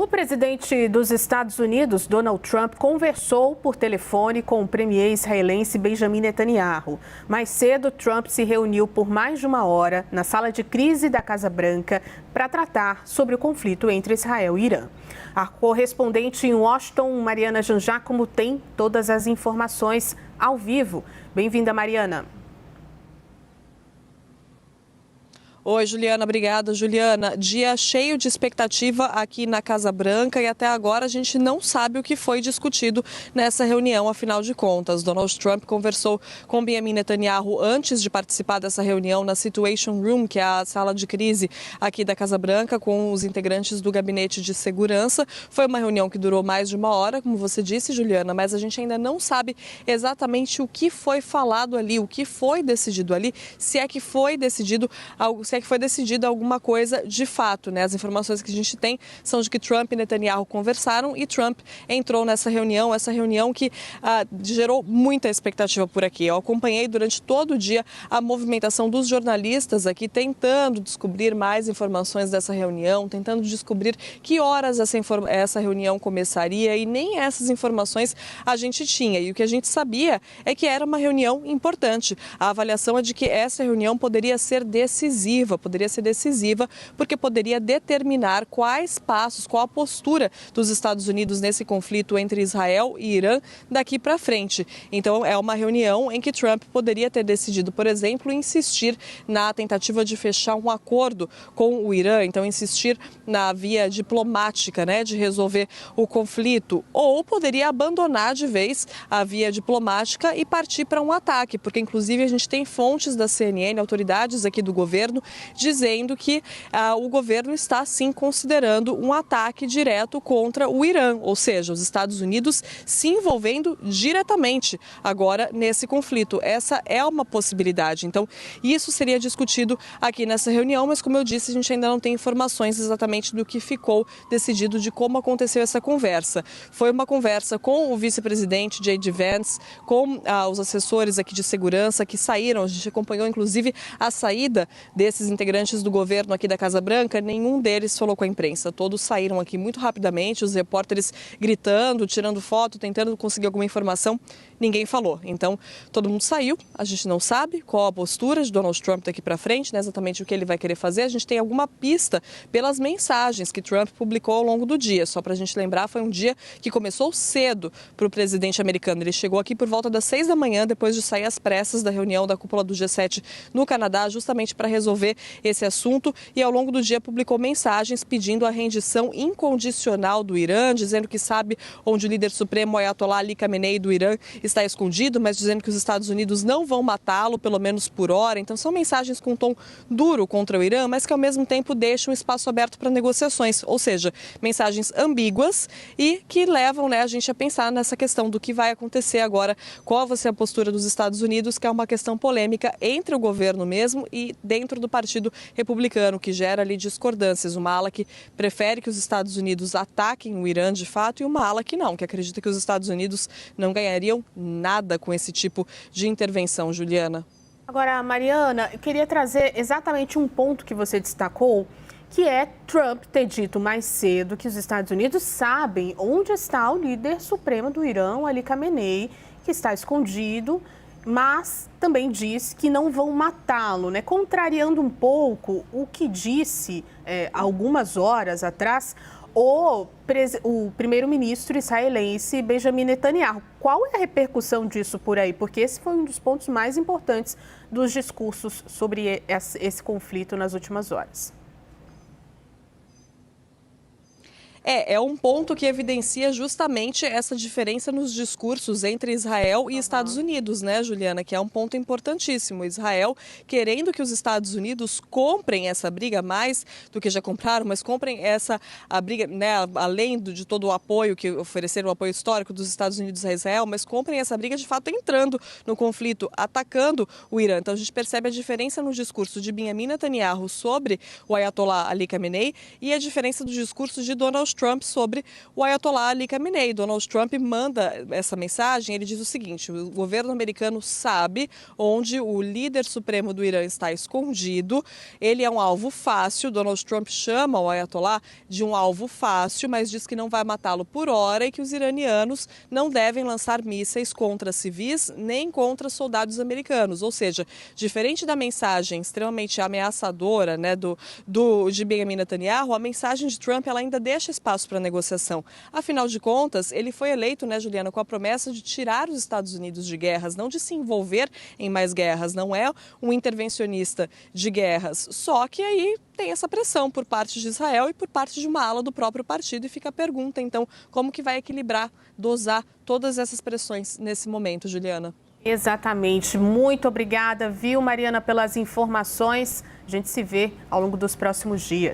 O presidente dos Estados Unidos, Donald Trump, conversou por telefone com o premier israelense Benjamin Netanyahu. Mais cedo, Trump se reuniu por mais de uma hora na sala de crise da Casa Branca para tratar sobre o conflito entre Israel e Irã. A correspondente em Washington, Mariana Jangiacomo, tem todas as informações ao vivo. Bem-vinda, Mariana. Oi, Juliana, obrigada. Juliana, dia cheio de expectativa aqui na Casa Branca e até agora a gente não sabe o que foi discutido nessa reunião, afinal de contas. Donald Trump conversou com Benjamin Netanyahu antes de participar dessa reunião na Situation Room, que é a sala de crise aqui da Casa Branca, com os integrantes do Gabinete de Segurança. Foi uma reunião que durou mais de uma hora, como você disse, Juliana, mas a gente ainda não sabe exatamente o que foi falado ali, o que foi decidido ali, se é que foi decidido algo, se é que foi decidida alguma coisa de fato, né? As informações que a gente tem são de que Trump e Netanyahu conversaram e Trump entrou nessa reunião, que gerou muita expectativa por aqui. Eu acompanhei durante todo o dia a movimentação dos jornalistas aqui, tentando descobrir mais informações dessa reunião, tentando descobrir que horas essa reunião começaria, e nem essas informações a gente tinha. E o que a gente sabia é que era uma reunião importante. A avaliação é de que essa reunião poderia ser decisiva, porque poderia determinar quais passos, qual a postura dos Estados Unidos nesse conflito entre Israel e Irã daqui para frente. Então, é uma reunião em que Trump poderia ter decidido, por exemplo, insistir na tentativa de fechar um acordo com o Irã, então insistir na via diplomática, né, de resolver o conflito, ou poderia abandonar de vez a via diplomática e partir para um ataque, porque inclusive a gente tem fontes da CNN, autoridades aqui do governo, dizendo que o governo está sim considerando um ataque direto contra o Irã, ou seja, os Estados Unidos se envolvendo diretamente agora nesse conflito. Essa é uma possibilidade. Então, isso seria discutido aqui nessa reunião, mas como eu disse, a gente ainda não tem informações exatamente do que ficou decidido, de como aconteceu essa conversa. Foi uma conversa com o vice-presidente J.D. Vance, com os assessores aqui de segurança que saíram. A gente acompanhou inclusive a saída desses integrantes do governo aqui da Casa Branca. Nenhum deles falou com a imprensa. Todos saíram aqui muito rapidamente, os repórteres gritando, tirando foto, tentando conseguir alguma informação. Ninguém falou. Então, todo mundo saiu. A gente não sabe qual a postura de Donald Trump daqui para frente, né, exatamente o que ele vai querer fazer. A gente tem alguma pista pelas mensagens que Trump publicou ao longo do dia. Só para a gente lembrar, foi um dia que começou cedo para o presidente americano. Ele chegou aqui por volta das 6 da manhã, depois de sair às pressas da reunião da cúpula do G7 no Canadá, justamente para resolver esse assunto, e ao longo do dia publicou mensagens pedindo a rendição incondicional do Irã, dizendo que sabe onde o líder supremo Ayatollah Ali Khamenei do Irã está escondido, mas dizendo que os Estados Unidos não vão matá-lo, pelo menos por hora. Então são mensagens com um tom duro contra o Irã, mas que ao mesmo tempo deixam um espaço aberto para negociações, ou seja, mensagens ambíguas e que levam, né, a gente a pensar nessa questão do que vai acontecer agora, qual vai ser a postura dos Estados Unidos, que é uma questão polêmica entre o governo mesmo e dentro do Partido Republicano, que gera ali discordâncias. Uma ala que prefere que os Estados Unidos ataquem o Irã de fato e uma ala que não, que acredita que os Estados Unidos não ganhariam nada com esse tipo de intervenção, Juliana. Agora, Mariana, eu queria trazer exatamente um ponto que você destacou, que é Trump ter dito mais cedo que os Estados Unidos sabem onde está o líder supremo do Irã, Ali Khamenei, que está escondido, mas também diz que não vão matá-lo, né? Contrariando um pouco o que disse algumas horas atrás o primeiro-ministro israelense Benjamin Netanyahu. Qual é a repercussão disso por aí? Porque esse foi um dos pontos mais importantes dos discursos sobre esse conflito nas últimas horas. É um ponto que evidencia justamente essa diferença nos discursos entre Israel e Estados Unidos, né, Juliana? Que é um ponto importantíssimo. Israel querendo que os Estados Unidos comprem essa briga mais do que já compraram, mas comprem a briga, né, além de todo o apoio que ofereceram, o apoio histórico dos Estados Unidos a Israel, mas comprem essa briga de fato entrando no conflito, atacando o Irã. Então a gente percebe a diferença no discurso de Benjamin Netanyahu sobre o Ayatollah Ali Khamenei e a diferença do discurso de Donald Donald Trump sobre o Ayatollah Ali Khamenei. Donald Trump manda essa mensagem, ele diz o seguinte: o governo americano sabe onde o líder supremo do Irã está escondido, ele é um alvo fácil. Donald Trump chama o Ayatollah de um alvo fácil, mas diz que não vai matá-lo por hora e que os iranianos não devem lançar mísseis contra civis nem contra soldados americanos. Ou seja, diferente da mensagem extremamente ameaçadora, né, de Benjamin Netanyahu, a mensagem de Trump ela ainda deixa espaço para negociação. Afinal de contas, ele foi eleito, né, Juliana, com a promessa de tirar os Estados Unidos de guerras, não de se envolver em mais guerras, não é um intervencionista de guerras. Só que aí tem essa pressão por parte de Israel e por parte de uma ala do próprio partido, e fica a pergunta, então, como que vai equilibrar, dosar todas essas pressões nesse momento, Juliana? Exatamente. Muito obrigada, viu, Mariana, pelas informações. A gente se vê ao longo dos próximos dias.